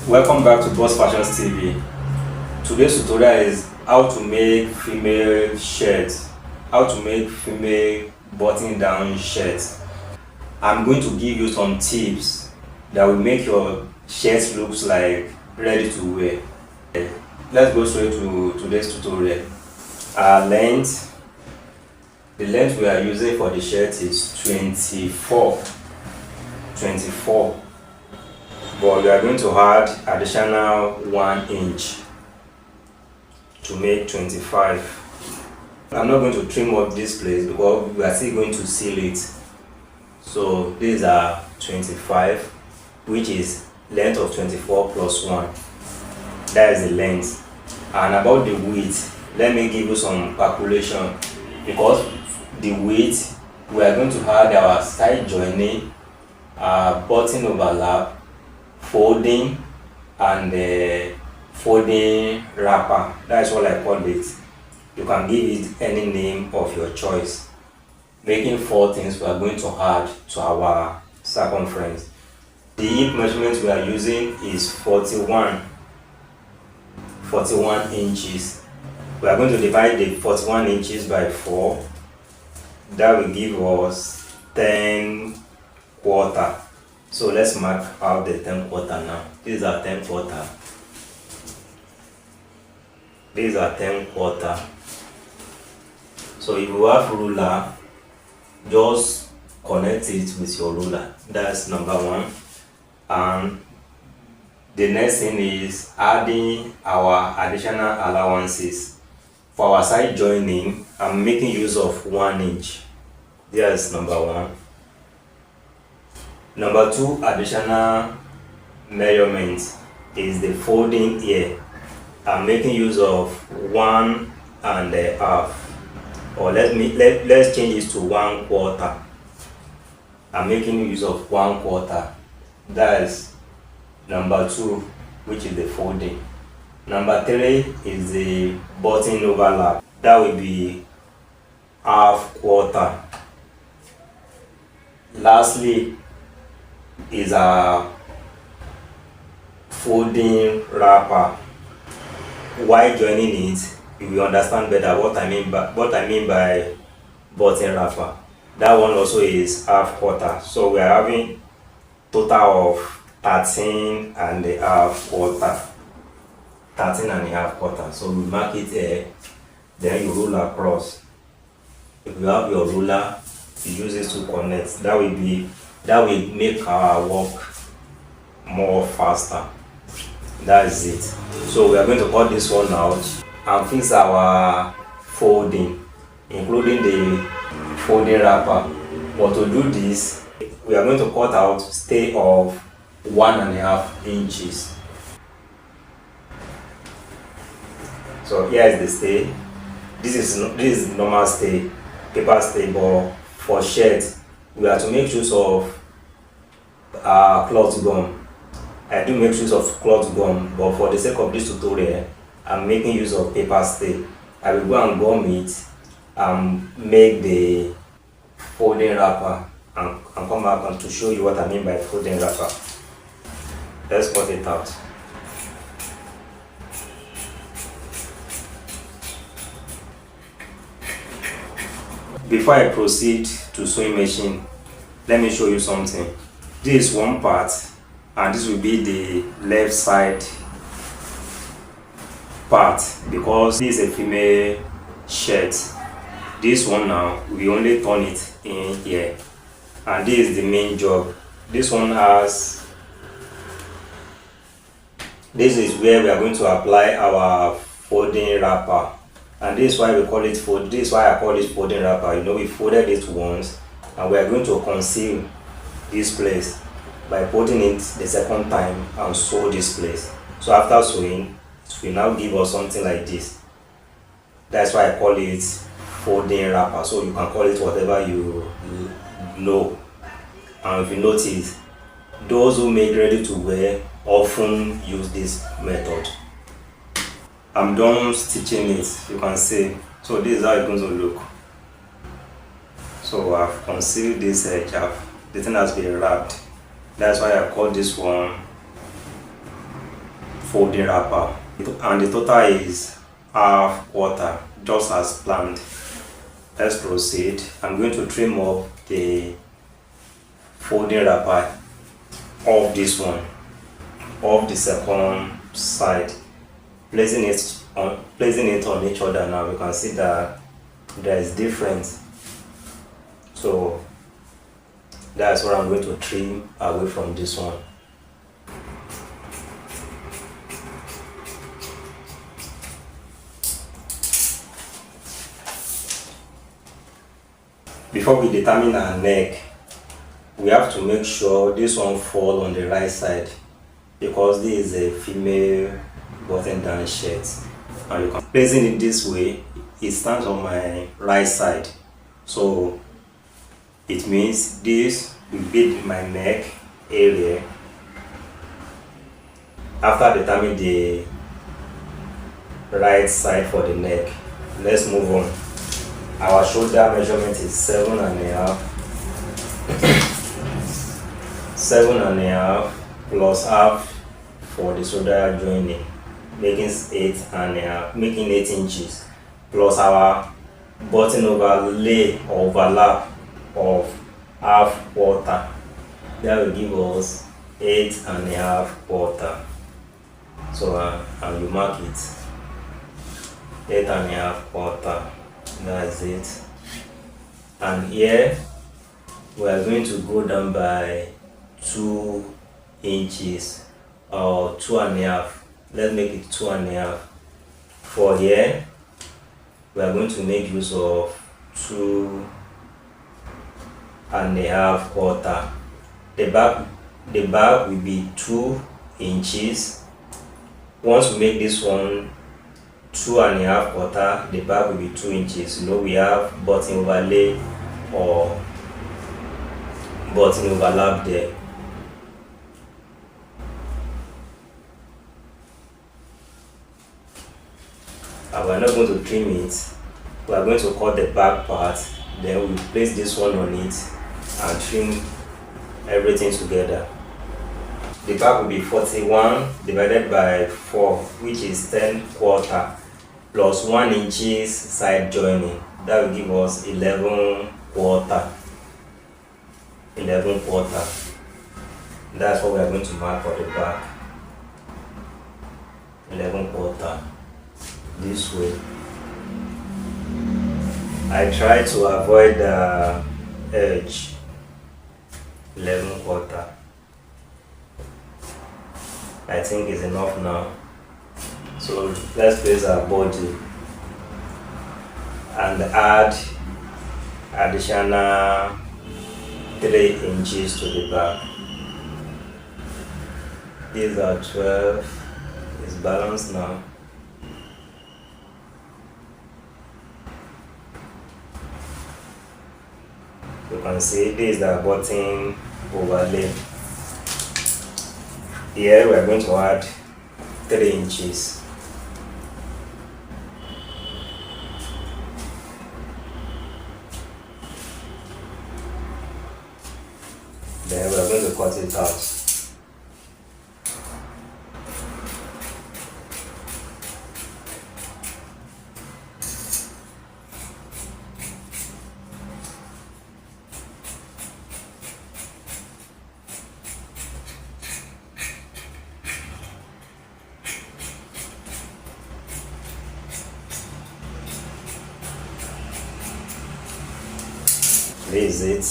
Welcome back to Boss Fashions TV. Today's tutorial is how to make female shirts, how to make female button down shirts. I'm going to give you some tips that will make your shirt looks like ready to wear. Let's go straight to today's tutorial. The length we are using for the shirt is 24, but we are going to add additional 1 inch to make 25. I'm not going to trim up this place because we are still going to seal it. So these are 25, which is length of 24 plus 1. That is the length. And about the width, let me give you some calculation, because the width, we are going to add our side joining, button overlap, folding, and folding wrapper. That's what I call it. You can give it any name of your choice. Making 4 things we are going to add to our circumference. The hip measurement we are using is 41 inches. We are going to divide the 41 inches by 4. That will give us 10 quarter. So let's mark out the 10 quarter now. These are 10 quarter. These are 10 quarter. So if you have ruler, just connect it with your ruler. That's number 1. And the next thing is adding our additional allowances. For our side joining, I'm making use of 1 inch. There's number 1. Number 2 additional measurement is the folding here. I'm making use of 1.5, or let's change it to 1 quarter. I'm making use of 1 quarter. That is number 2, which is the folding. Number 3 is the button overlap. That will be half quarter. Lastly is a folding wrapper. While joining it, you will understand better what I mean by button wrapper. That one also is half quarter. So we are having total of 13 and a half quarter. 13 and a half quarter. So we mark it here, then you roll across. If you have your ruler, you use it to connect. That will make our work more faster. That is it. So we are going to cut this one out and fix our folding, including the folding wrapper. But to do this, we are going to cut out stay of 1.5 inches. So here is the stay. This is normal stay, paper stay, but for shirt we have to make use of cloth gum. I do make use of cloth gum, but for the sake of this tutorial, I'm making use of paper stay. I will go and gum it and make the folding wrapper and come back and to show you what I mean by folding wrapper. Let's cut it out. Before I proceed to sewing machine, let me show you something. This is one part, and this will be the left side part, because this is a female shirt. This one now, we only turn it in here, and this is the main job. This is where we are going to apply our folding wrapper, and this is why we call it fold. This is why I call it folding wrapper. You know, we folded it once, and we are going to conceal this place by putting it the second time and sew this place. So after sewing, it will now give us something like this. That's why I call it folding wrapper. So you can call it whatever you know. And if you notice, those who make ready to wear often use this method. I'm done stitching it, you can see. So this is how it's going to look. So I've concealed this edge, the thing has been wrapped. That's why I call this one folding wrapper, and the total is half quarter, just as planned. Let's proceed. I'm going to trim up the folding wrapper of this one, of the second side, placing it on each other. Now you can see that there is difference, so that's what I'm going to trim away from this one. Before we determine our neck, we have to make sure this one falls on the right side, because this is a female button down shirt, and you can placing it this way, it stands on my right side, so it means this will be my neck area. After determining the right side for the neck, let's move on. Our shoulder measurement is 7.5 plus half for the shoulder joining, making 8 inches, plus our button overlay or overlap of half quarter. That will give us 8.5 quarter. So and you mark it 8.5 quarter. That's it. And here we are going to go down by 2 inches or 2.5. Let's make it 2.5. For here we are going to make use of 2.5 quarter. The back will be 2 inches. Once we make this one 2.5 quarter, the back will be 2 inches. You know, we have button overlay or button overlap there. And we're not going to trim it. We are going to cut the back part, then we place this one on it and trim everything together. The back will be 41 divided by 4, which is 10 quarter, plus 1 inches side joining. That will give us 11 quarter. 11 quarter. That's what we are going to mark for the back. 11 quarter. This way. I try to avoid the edge. 11 quarter. I think is enough now. So let's place our body and add additional 3 inches to the back. These are 12. It's balanced now. You can see this is the button overlay. Here we are going to add 3 inches. Then we are going to cut it out. This is it.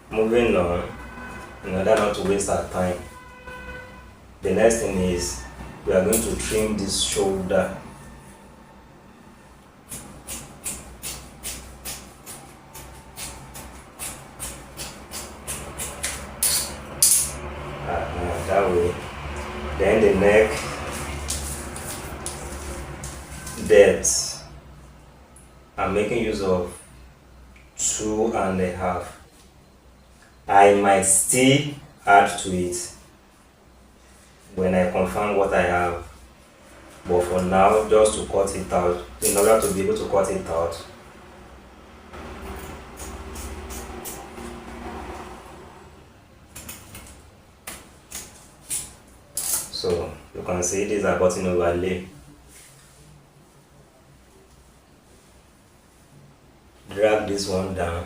Moving on, in order not to waste our time, the next thing is we are going to trim this shoulder. That way. Then the neck depth, I'm making use of 2.5. I might still add to it when I confirm what I have, but for now, just to cut it out, in order to be able to cut it out. So you can see this is a button overlay. Drag this one down.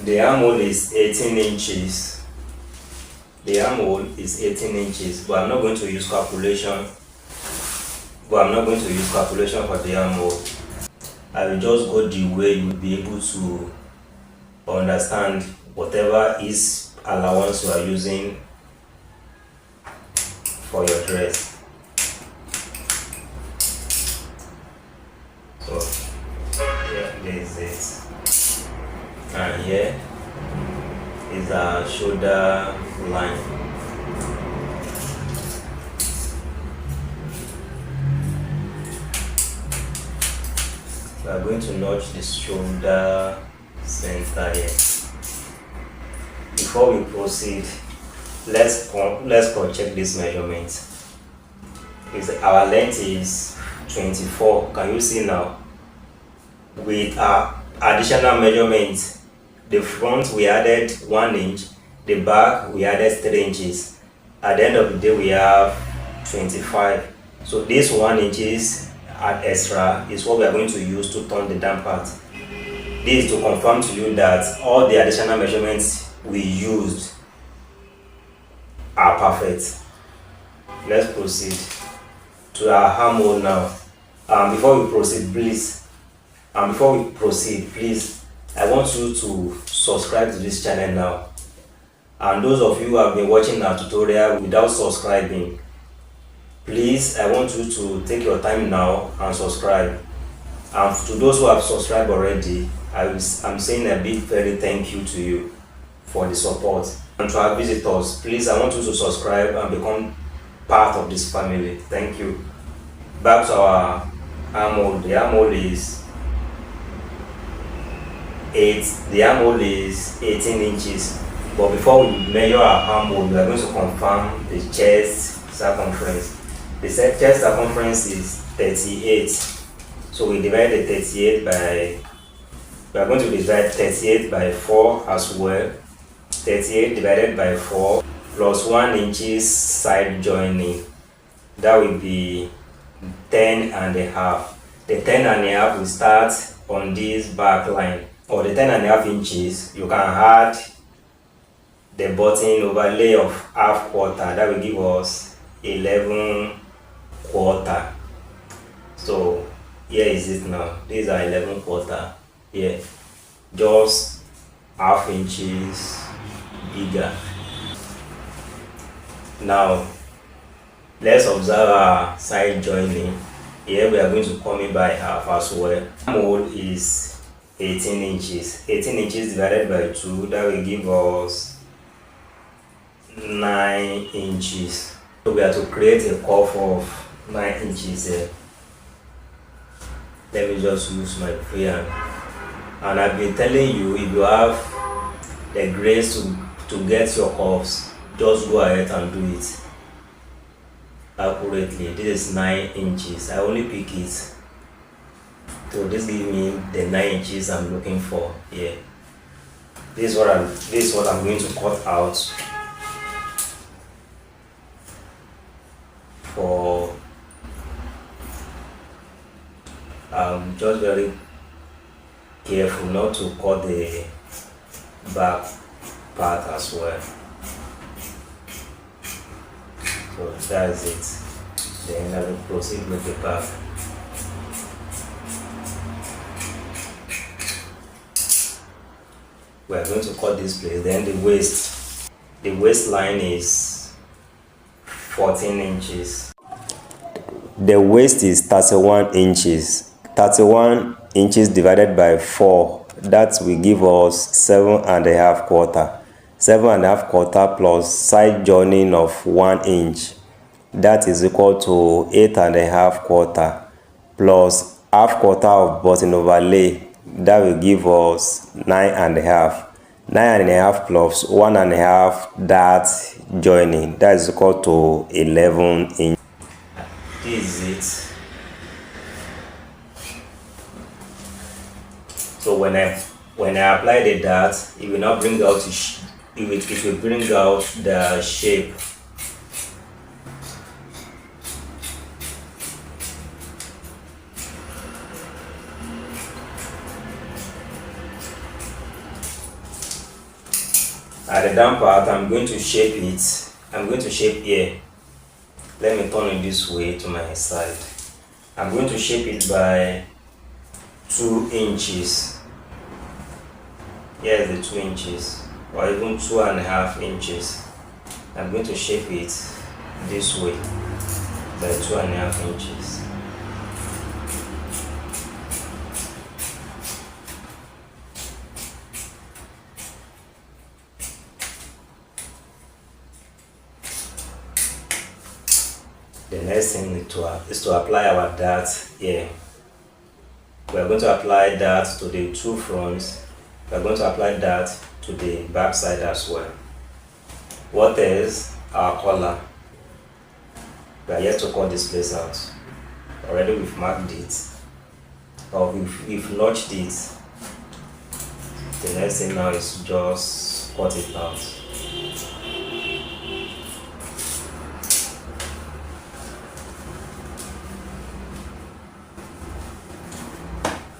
The armhole is 18 inches. The armhole is 18 inches, but I'm not going to use calculation. For the armhole. I will just go the way you will be able to understand whatever is allowance you are using for your dress. So yeah, this is it, and here is a shoulder line. We are going to notch the shoulder center here. Before we proceed, let's cross-check this measurement. Our length is 24. Can you see now? With our additional measurement, the front we added 1 inch, the back we added 3 inches. At the end of the day, we have 25. So this 1 inches add extra is what we are going to use to turn the down part. This is to confirm to you that all the additional measurements we used are perfect. Let's proceed to our armhole now. Before we proceed, please, I want you to subscribe to this channel now. And those of you who have been watching our tutorial without subscribing, please, I want you to take your time now and subscribe. And to those who have subscribed already, I'm saying a big very thank you to you for the support. And to our visitors, please, I want you to subscribe and become part of this family. Thank you. Back to our armhole. The armhole is 18 inches. But before we measure our armhole, we are going to confirm the chest circumference. The chest circumference is 38. So we divide the 38 by, we are going to divide 38 by 4 as well. 38 divided by 4 plus 1 inches side joining. That will be 10 and a half. The 10 and a half will start on this back line. Or the 10 and a half inches, you can add the button overlay of half quarter. That will give us 11 quarter. So here is it now. These are 11 quarter. Here, just half inches bigger. Now let's observe our side joining. Here we are going to come in by half as well. Armhole is 18 inches. 18 inches divided by 2, that will give us 9 inches. So we have to create a curve of 9 inches here. Let me just use my freehand. And I've been telling you, if you have the grace to get your curves, just go ahead and do it accurately. This is 9 inches. I only pick it. So this gives me the 9 inches I'm looking for here. This is what I'm going to cut out for. I'm just very careful not to cut the back part as well. So that's it. Then I will proceed with the back. We are going to cut this place. Then the waistline is 14 inches. The waist is 31 inches. 31 inches divided by 4, that will give us 7.5 quarter. 7.5 quarter plus side joining of 1 inch, that is equal to 8.5 quarter plus half quarter of button overlay, that will give us 9.5. 9.5 plus 1.5 dart joining, that is equal to 11 inch. This is it. So when I apply the dart, it will not bring out it will bring out the shape. At the down part, I'm going to shape it. I'm going to shape here. Let me turn it this way to my side. I'm going to shape it by 2 inches. Here's the 2 inches, or even 2.5 inches. I'm going to shape it this way by 2.5 inches. The next thing is to apply our dart here. We are going to apply that to the 2 fronts. We are going to apply that to the back side as well. What is our collar? We are yet to cut this place out. Already we've marked it, or we've notched it. The next thing now is just cut it out.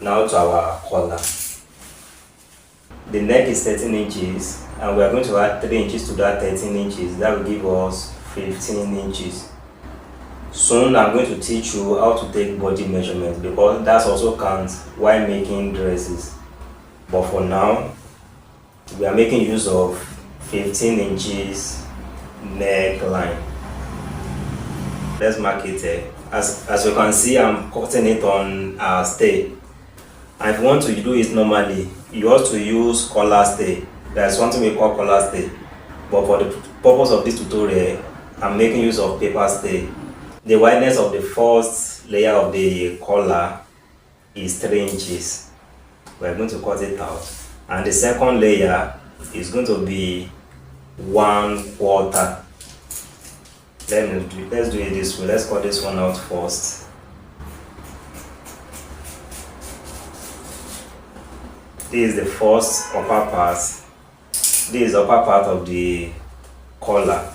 Now to our collar. The neck is 13 inches and we are going to add 3 inches to that 13 inches. That will give us 15 inches. Soon I'm going to teach you how to take body measurement, because that also counts while making dresses. But for now, we are making use of 15 inches neckline. Let's mark it here. As you can see, I'm cutting it on a stay. And if you want to do it normally, you have to use collar stay. There's something we call collar stay. But for the purpose of this tutorial, I'm making use of paper stay. The wideness of the first layer of the collar is 3 inches. We're going to cut it out. And the second layer is going to be 1/4. Let's do it this way. Let's cut this one out first. This is the first upper part. This is the upper part of the collar.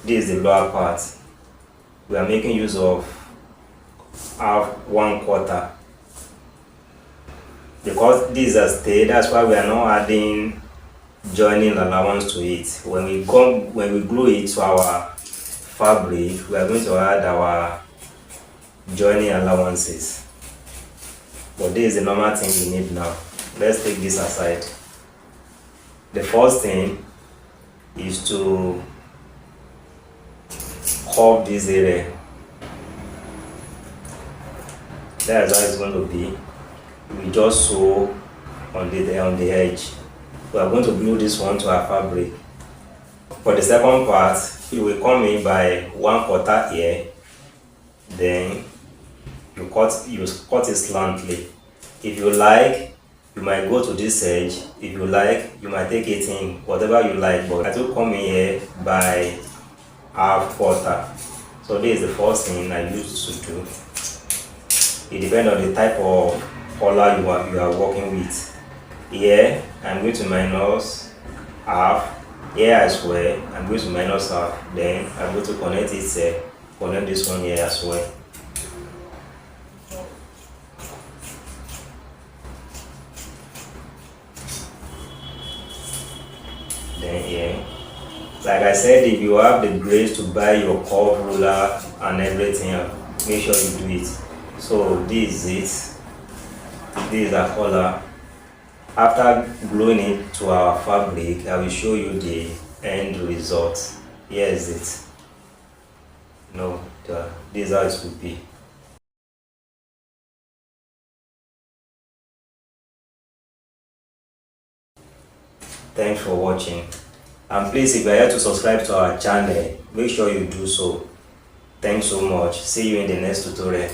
This is the lower part. We are making use of 1/4. Because this is a stay, that's why we are not adding joining allowance to it. When we glue it to our fabric, we are going to add our joining allowances. But this is the normal thing we need now. Let's take this aside. The first thing is to curve this area. That's how it's going to be. We just sew on the edge. We are going to glue this one to our fabric. For the second part, you will come in by 1/4 here. Then you cut it slantly. If you like, you might go to this edge. If you like, you might take it in, whatever you like, but I will come in here by 1/4. So this is the first thing I used to do. It depends on the type of collar you are working with. Here, I'm going to minus half. Here as well, I'm going to minus half. Then I'm going to connect it, connect this one here as well. Then here, like I said, if you have the grace to buy your curve ruler and everything, make sure you do it. So this is it. This is our collar. After gluing it to our fabric, I will show you the end result. Here is it. This is how it will be. Thanks for watching, and please, if you are here to subscribe to our channel, make sure you do so. Thanks so much. See you in the next tutorial.